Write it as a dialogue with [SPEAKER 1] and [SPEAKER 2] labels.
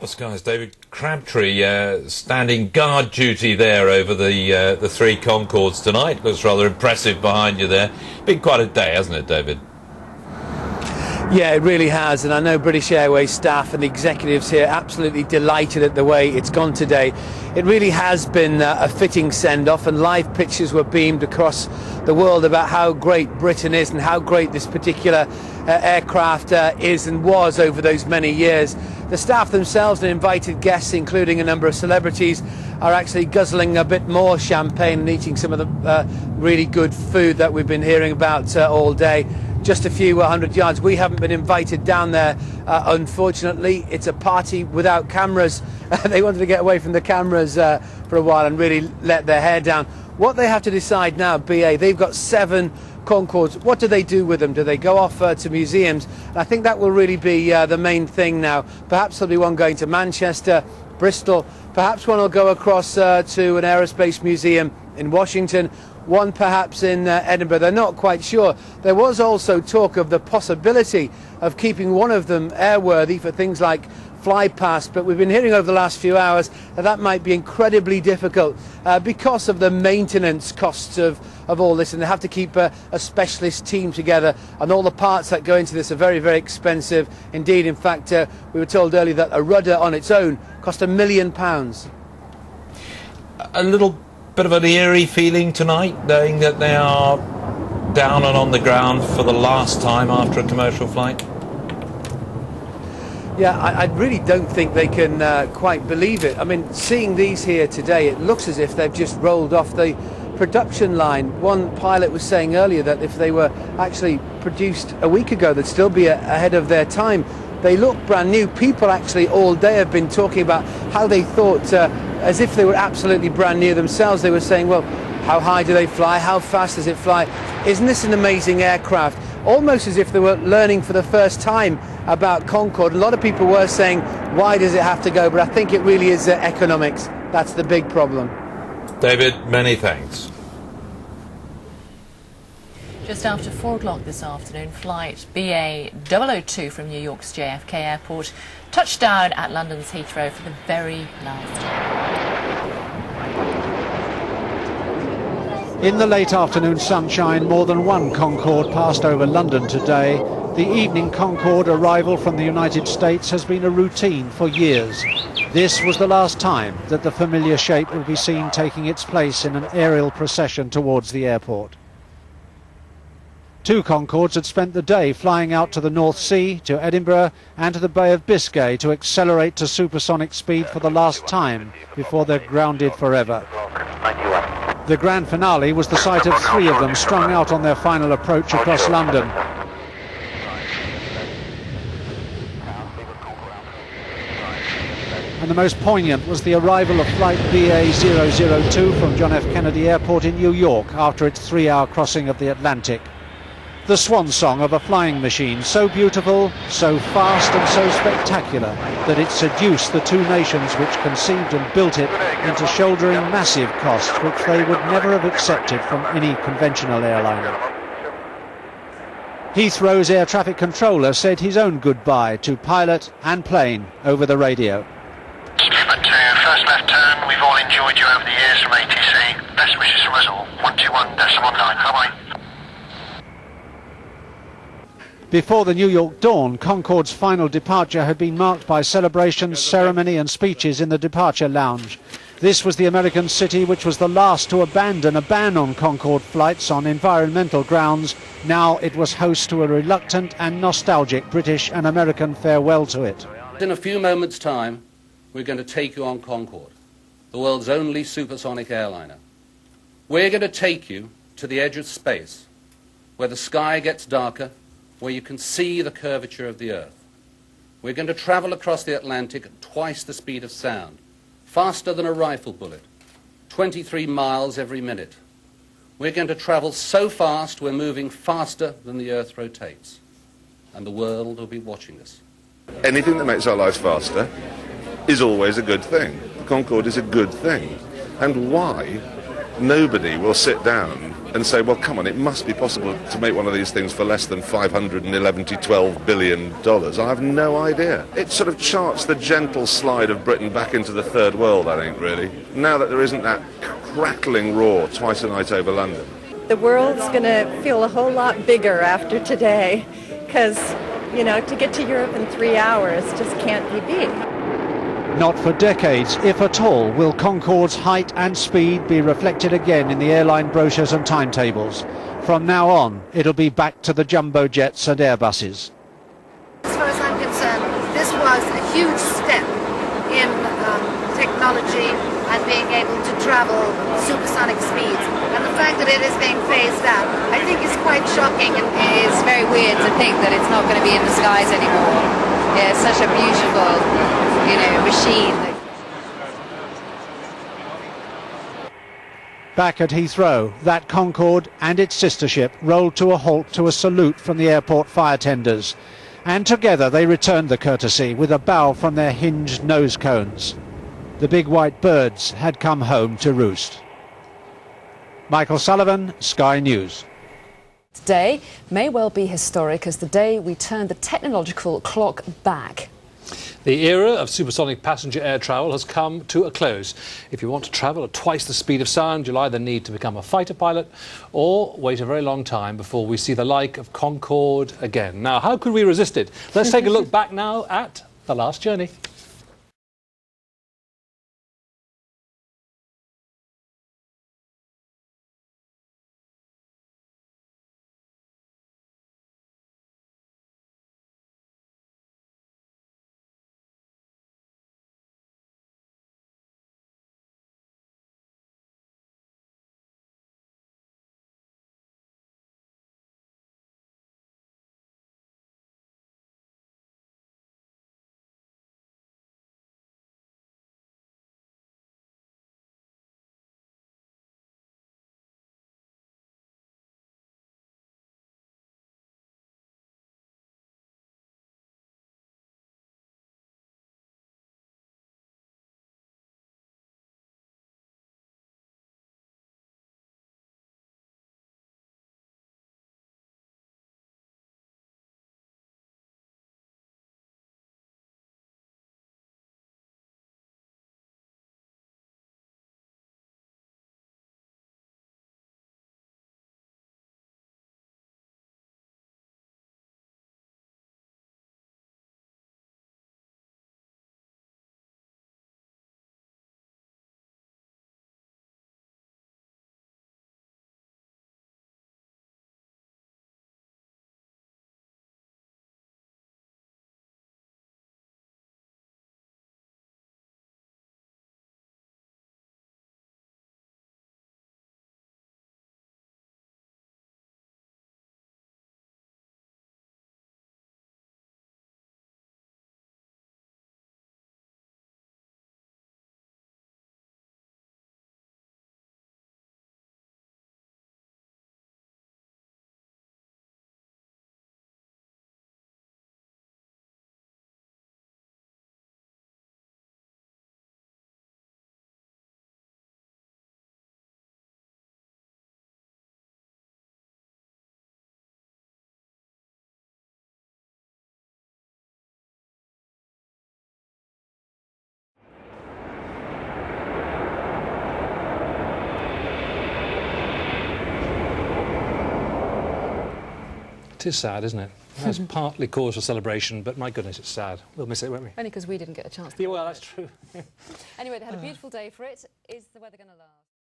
[SPEAKER 1] Well, Sky's David Crabtree standing guard duty there over the three Concordes tonight. Looks rather impressive behind you there. Been quite a day, hasn't it, David?
[SPEAKER 2] Yeah, it really has, and I know British Airways staff and the executives here absolutely delighted at the way it's gone today. It really has been a fitting send-off, and live pictures were beamed across the world about how great Britain is and how great this particular aircraft is and was over those many years. The staff themselves and invited guests, including a number of celebrities, are actually guzzling a bit more champagne and eating some of the really good food that we've been hearing about all day. Just a few hundred yards. We haven't been invited down there, unfortunately. It's a party without cameras. They wanted to get away from the cameras for a while and really let their hair down. What they have to decide now, BA, they've got 7 Concordes. What do they do with them? Do they go off to museums? And I think that will really be the main thing now. Perhaps there'll be one going to Manchester, Bristol. Perhaps one will go across to an aerospace museum in Washington. One perhaps in Edinburgh. They're not quite sure. There was also talk of the possibility of keeping one of them airworthy for things like fly past, but we've been hearing over the last few hours that that might be incredibly difficult because of the maintenance costs of all this, and they have to keep a specialist team together, and all the parts that go into this are very, very expensive indeed. In fact, we were told earlier that a rudder on its own cost £1 million.
[SPEAKER 1] A little bit of an eerie feeling tonight, knowing that they are down and on the ground for the last time after a commercial flight.
[SPEAKER 2] Yeah, I really don't think they can quite believe it. I mean, seeing these here today, it looks as if they've just rolled off the production line. One pilot was saying earlier that if they were actually produced a week ago, they'd still be ahead of their time. They look brand new. People actually all day have been talking about how they thought, as if they were absolutely brand new themselves. They were saying, well, how high do they fly? How fast does it fly? Isn't this an amazing aircraft? Almost as if they were learning for the first time about Concorde. A lot of people were saying, why does it have to go? But I think it really is economics. That's the big problem.
[SPEAKER 1] David, many thanks.
[SPEAKER 3] Just after 4 o'clock this afternoon, flight BA 002 from New York's JFK Airport touched down at London's Heathrow for the very last time.
[SPEAKER 4] In the late afternoon sunshine, more than one Concorde passed over London today. The evening Concorde arrival from the United States has been a routine for years. This was the last time that the familiar shape will be seen taking its place in an aerial procession towards the airport. 2 Concordes had spent the day flying out to the North Sea, to Edinburgh and to the Bay of Biscay to accelerate to supersonic speed for the last time before they're grounded forever. The grand finale was the sight of 3 of them strung out on their final approach across London. And the most poignant was the arrival of flight BA 002 from John F. Kennedy Airport in New York after its 3-hour crossing of the Atlantic. The swan song of a flying machine, so beautiful, so fast and so spectacular that it seduced the 2 nations which conceived and built it into shouldering massive costs which they would never have accepted from any conventional airliner. Heathrow's air traffic controller said his own goodbye to pilot and plane over the radio.
[SPEAKER 5] First left turn, we've all enjoyed you over the years from ATC. Best wishes from us all. 121.19. Bye-bye.
[SPEAKER 4] Before the New York dawn, Concorde's final departure had been marked by celebrations, ceremony and speeches in the departure lounge. This was the American city which was the last to abandon a ban on Concorde flights on environmental grounds. Now it was host to a reluctant and nostalgic British and American farewell to it.
[SPEAKER 6] In a few moments' time, we're going to take you on Concorde, the world's only supersonic airliner. We're going to take you to the edge of space, where the sky gets darker, where you can see the curvature of the Earth. We're going to travel across the Atlantic at twice the speed of sound, faster than a rifle bullet, 23 miles every minute. We're going to travel so fast we're moving faster than the Earth rotates, and the world will be watching us.
[SPEAKER 7] Anything that makes our lives faster is always a good thing. The Concorde is a good thing. And why Nobody will sit down and say, well, come on, it must be possible to make one of these things for less than $511 to $12 billion. I have no idea. It sort of charts the gentle slide of Britain back into the third world, I think, really. Now that there isn't that crackling roar twice a night over London.
[SPEAKER 8] The world's going to feel a whole lot bigger after today because, you know, to get to Europe in 3 hours just can't be beat.
[SPEAKER 4] Not for decades, if at all, will Concorde's height and speed be reflected again in the airline brochures and timetables. From now on, it'll be back to the jumbo jets and Airbuses.
[SPEAKER 9] As far as I'm concerned, this was a huge step in technology and being able to travel supersonic speeds. And the fact that it is being phased out, I think is quite shocking, and it's very weird to think that it's not going to be in the skies anymore. Yeah, it's such a beautiful, you know, machine.
[SPEAKER 4] Back at Heathrow, that Concorde and its sister ship rolled to a halt to a salute from the airport fire tenders. And together they returned the courtesy with a bow from their hinged nose cones. The big white birds had come home to roost. Michael Sullivan, Sky News.
[SPEAKER 10] Today may well be historic as the day we turn the technological clock back.
[SPEAKER 11] The era of supersonic passenger air travel has come to a close. If you want to travel at twice the speed of sound, you'll either need to become a fighter pilot or wait a very long time before we see the like of Concorde again. Now, how could we resist it? Let's take a look back now at The Last Journey. It is sad, isn't it? That's partly cause for celebration, but my goodness, it's sad. We'll miss it, won't we?
[SPEAKER 10] Only because we didn't get a chance.
[SPEAKER 11] Yeah, well, that's true.
[SPEAKER 10] Anyway, they had a beautiful day for it. Is the weather going to last?